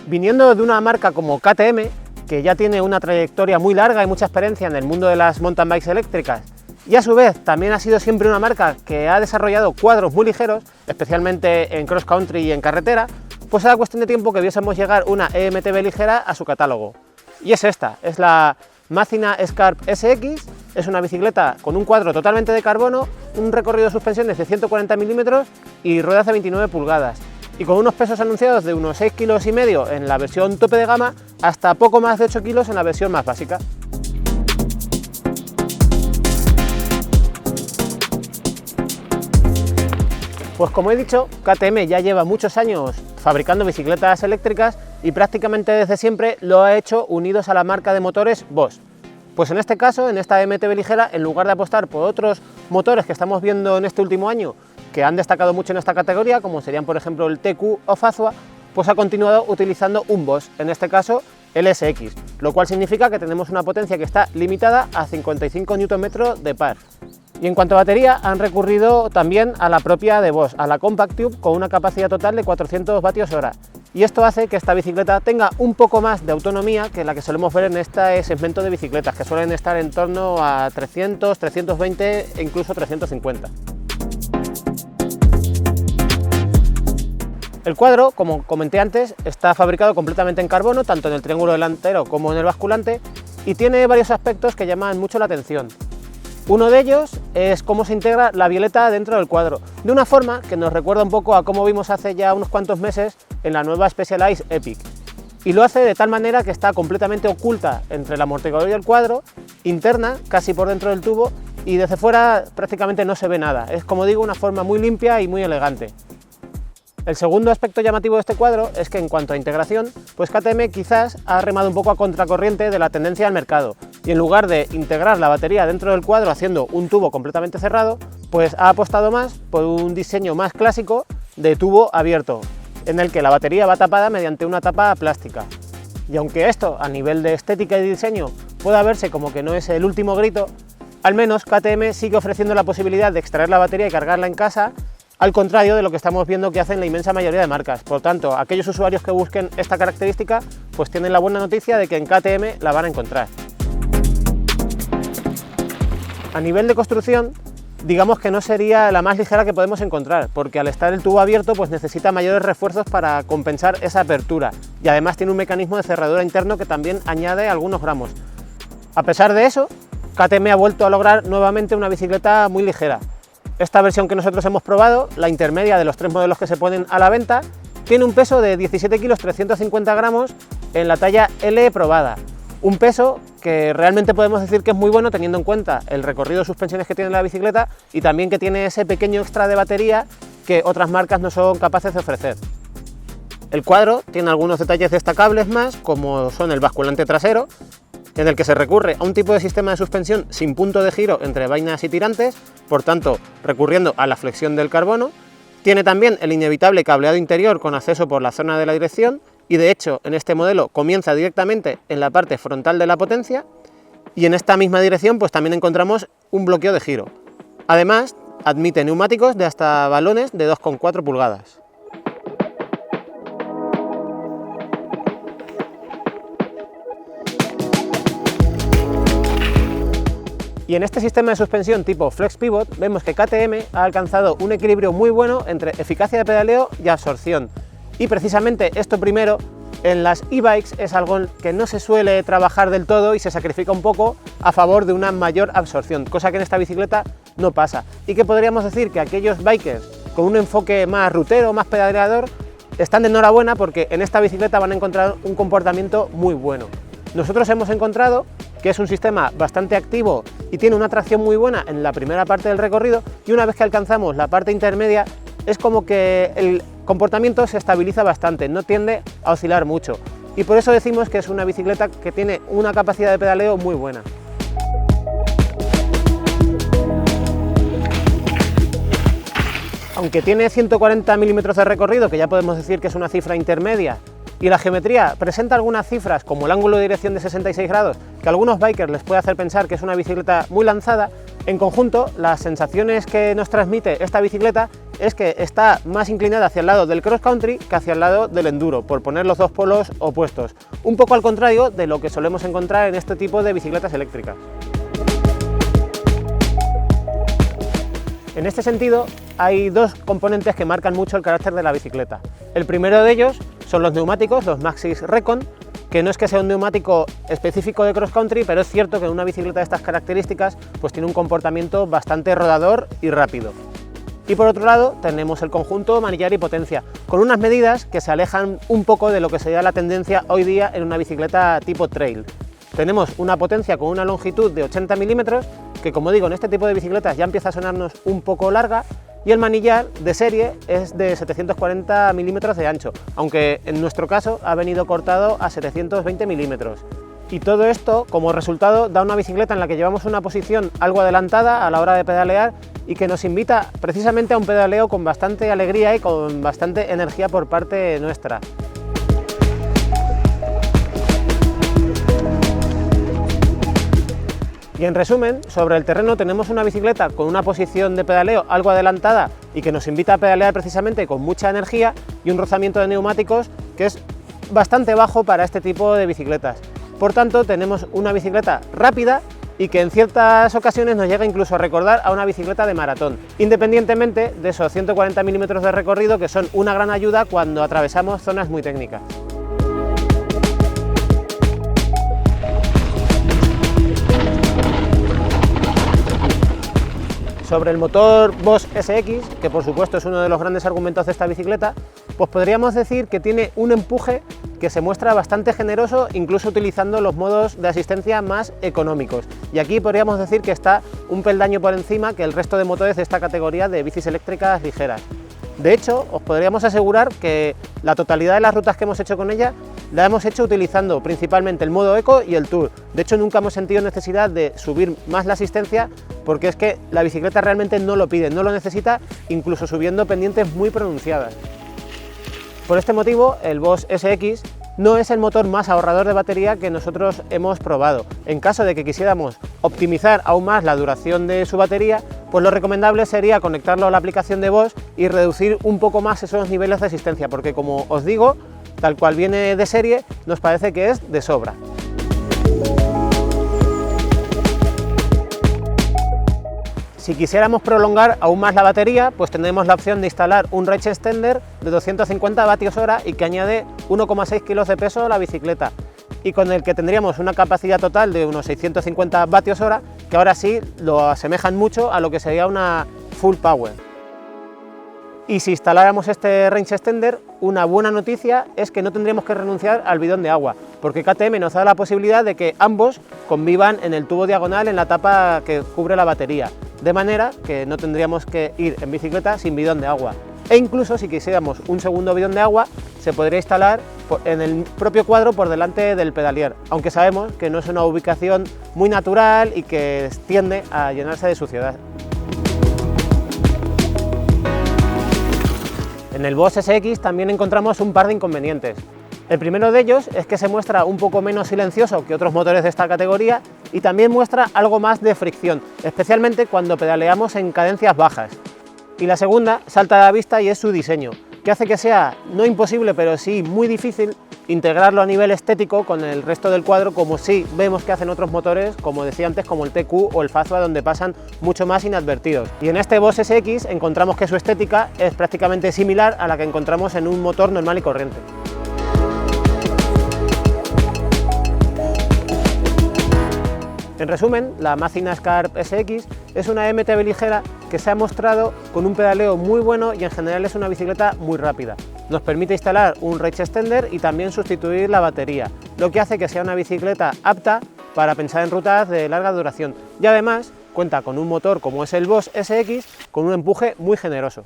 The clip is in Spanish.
Viniendo de una marca como KTM, que ya tiene una trayectoria muy larga y mucha experiencia en el mundo de las mountain bikes eléctricas, y a su vez también ha sido siempre una marca que ha desarrollado cuadros muy ligeros, especialmente en cross country y en carretera, pues era cuestión de tiempo que viésemos llegar una EMTB ligera a su catálogo. Y es esta, es la Macina Scarp SX, es una bicicleta con un cuadro totalmente de carbono, un recorrido de suspensiones de 140 milímetros y ruedas de 29 pulgadas. Y con unos pesos anunciados de unos 6,5 kg en la versión tope de gama hasta poco más de 8 kg en la versión más básica. Pues como he dicho, KTM ya lleva muchos años fabricando bicicletas eléctricas y prácticamente desde siempre lo ha hecho unidos a la marca de motores Bosch. Pues en este caso, en esta MTB ligera, en lugar de apostar por otros motores que estamos viendo en este último año, que han destacado mucho en esta categoría, como serían por ejemplo el TQ o Fazua, pues ha continuado utilizando un Bosch, en este caso el SX, lo cual significa que tenemos una potencia que está limitada a 55 Nm de par. Y en cuanto a batería, han recurrido también a la propia de Bosch, a la Compact Tube, con una capacidad total de 400 vatios/hora. Y esto hace que esta bicicleta tenga un poco más de autonomía que la que solemos ver en este segmento de bicicletas, que suelen estar en torno a 300, 320 e incluso 350. El cuadro, como comenté antes, está fabricado completamente en carbono, tanto en el triángulo delantero como en el basculante, y tiene varios aspectos que llaman mucho la atención. Uno de ellos es cómo se integra la violeta dentro del cuadro, de una forma que nos recuerda un poco a cómo vimos hace ya unos cuantos meses en la nueva Specialized Epic. Y lo hace de tal manera que está completamente oculta entre el amortiguador y el cuadro, interna, casi por dentro del tubo, y desde fuera prácticamente no se ve nada. Es, como digo, una forma muy limpia y muy elegante. El segundo aspecto llamativo de este cuadro es que en cuanto a integración, pues KTM quizás ha remado un poco a contracorriente de la tendencia del mercado y en lugar de integrar la batería dentro del cuadro haciendo un tubo completamente cerrado, pues ha apostado más por un diseño más clásico de tubo abierto, en el que la batería va tapada mediante una tapa plástica. Y aunque esto a nivel de estética y diseño pueda verse como que no es el último grito, al menos KTM sigue ofreciendo la posibilidad de extraer la batería y cargarla en casa, al contrario de lo que estamos viendo que hacen la inmensa mayoría de marcas. Por tanto, aquellos usuarios que busquen esta característica, pues tienen la buena noticia de que en KTM la van a encontrar. A nivel de construcción, digamos que no sería la más ligera que podemos encontrar, porque al estar el tubo abierto, pues necesita mayores refuerzos para compensar esa apertura, y además tiene un mecanismo de cerradura interno que también añade algunos gramos. A pesar de eso, KTM ha vuelto a lograr nuevamente una bicicleta muy ligera. Esta versión que nosotros hemos probado, la intermedia de los tres modelos que se ponen a la venta, tiene un peso de 17 kilos 350 gramos en la talla L probada. Un peso que realmente podemos decir que es muy bueno teniendo en cuenta el recorrido de suspensiones que tiene la bicicleta y también que tiene ese pequeño extra de batería que otras marcas no son capaces de ofrecer. El cuadro tiene algunos detalles destacables más, como son el basculante trasero, en el que se recurre a un tipo de sistema de suspensión sin punto de giro entre vainas y tirantes, por tanto recurriendo a la flexión del carbono. Tiene también el inevitable cableado interior con acceso por la zona de la dirección y de hecho en este modelo comienza directamente en la parte frontal de la potencia y en esta misma dirección pues también encontramos un bloqueo de giro. Además admite neumáticos de hasta balones de 2,4 pulgadas. Y en este sistema de suspensión tipo Flex Pivot vemos que KTM ha alcanzado un equilibrio muy bueno entre eficacia de pedaleo y absorción. Y precisamente esto primero en las e-bikes es algo que no se suele trabajar del todo y se sacrifica un poco a favor de una mayor absorción, cosa que en esta bicicleta no pasa. Y que podríamos decir que aquellos bikers con un enfoque más rutero, más pedaleador, están de enhorabuena porque en esta bicicleta van a encontrar un comportamiento muy bueno. Nosotros hemos encontrado que es un sistema bastante activo y tiene una tracción muy buena en la primera parte del recorrido y una vez que alcanzamos la parte intermedia es como que el comportamiento se estabiliza bastante, no tiende a oscilar mucho y por eso decimos que es una bicicleta que tiene una capacidad de pedaleo muy buena. Aunque tiene 140 milímetros de recorrido, que ya podemos decir que es una cifra intermedia, y la geometría presenta algunas cifras como el ángulo de dirección de 66 grados que a algunos bikers les puede hacer pensar que es una bicicleta muy lanzada, en conjunto las sensaciones que nos transmite esta bicicleta es que está más inclinada hacia el lado del cross country que hacia el lado del enduro, por poner los dos polos opuestos, un poco al contrario de lo que solemos encontrar en este tipo de bicicletas eléctricas. En este sentido, hay dos componentes que marcan mucho el carácter de la bicicleta. El primero de ellos son los neumáticos, los Maxxis Recon, que no es que sea un neumático específico de cross country, pero es cierto que una bicicleta de estas características pues tiene un comportamiento bastante rodador y rápido. Y por otro lado tenemos el conjunto manillar y potencia, con unas medidas que se alejan un poco de lo que sería la tendencia hoy día en una bicicleta tipo trail. Tenemos una potencia con una longitud de 80 milímetros, que como digo en este tipo de bicicletas ya empieza a sonarnos un poco larga, y el manillar de serie es de 740 milímetros de ancho, aunque en nuestro caso ha venido cortado a 720 milímetros. Y todo esto como resultado da una bicicleta en la que llevamos una posición algo adelantada a la hora de pedalear y que nos invita precisamente a un pedaleo con bastante alegría y con bastante energía por parte nuestra. Y en resumen, sobre el terreno tenemos una bicicleta con una posición de pedaleo algo adelantada y que nos invita a pedalear precisamente con mucha energía, y un rozamiento de neumáticos que es bastante bajo para este tipo de bicicletas. Por tanto, tenemos una bicicleta rápida y que en ciertas ocasiones nos llega incluso a recordar a una bicicleta de maratón, independientemente de esos 140 milímetros de recorrido, que son una gran ayuda cuando atravesamos zonas muy técnicas. Sobre el motor Boss SX, que por supuesto es uno de los grandes argumentos de esta bicicleta, pues podríamos decir que tiene un empuje que se muestra bastante generoso, incluso utilizando los modos de asistencia más económicos. Y aquí podríamos decir que está un peldaño por encima que el resto de motores de esta categoría de bicis eléctricas ligeras. De hecho, os podríamos asegurar que la totalidad de las rutas que hemos hecho con ella la hemos hecho utilizando principalmente el modo Eco y el Tour. De hecho, nunca hemos sentido necesidad de subir más la asistencia, porque es que la bicicleta realmente no lo pide, no lo necesita, incluso subiendo pendientes muy pronunciadas. Por este motivo, el Boss SX no es el motor más ahorrador de batería que nosotros hemos probado. En caso de que quisiéramos optimizar aún más la duración de su batería, pues lo recomendable sería conectarlo a la aplicación de Boss y reducir un poco más esos niveles de asistencia, porque como os digo, tal cual viene de serie, nos parece que es de sobra. Si quisiéramos prolongar aún más la batería, pues tendremos la opción de instalar un Range Extender de 250 vatios hora y que añade 1,6 kilos de peso a la bicicleta, y con el que tendríamos una capacidad total de unos 650 vatios hora, que ahora sí lo asemejan mucho a lo que sería una Full Power. Y si instaláramos este Range Extender, una buena noticia es que no tendríamos que renunciar al bidón de agua, porque KTM nos da la posibilidad de que ambos convivan en el tubo diagonal en la tapa que cubre la batería, de manera que no tendríamos que ir en bicicleta sin bidón de agua. E incluso si quisiéramos un segundo bidón de agua, se podría instalar en el propio cuadro por delante del pedalier, aunque sabemos que no es una ubicación muy natural y que tiende a llenarse de suciedad. En el Boss SX también encontramos un par de inconvenientes. El primero de ellos es que se muestra un poco menos silencioso que otros motores de esta categoría y también muestra algo más de fricción, especialmente cuando pedaleamos en cadencias bajas. Y la segunda salta a la vista y es su diseño, que hace que sea no imposible, pero sí muy difícil integrarlo a nivel estético con el resto del cuadro, como sí vemos que hacen otros motores, como decía antes, como el TQ o el Fazua, donde pasan mucho más inadvertidos. Y en este Boss SX encontramos que su estética es prácticamente similar a la que encontramos en un motor normal y corriente. En resumen, la Mazina Scarp SX es una MTB ligera que se ha mostrado con un pedaleo muy bueno y en general es una bicicleta muy rápida. Nos permite instalar un Range Extender y también sustituir la batería, lo que hace que sea una bicicleta apta para pensar en rutas de larga duración, y además cuenta con un motor como es el Boss SX con un empuje muy generoso.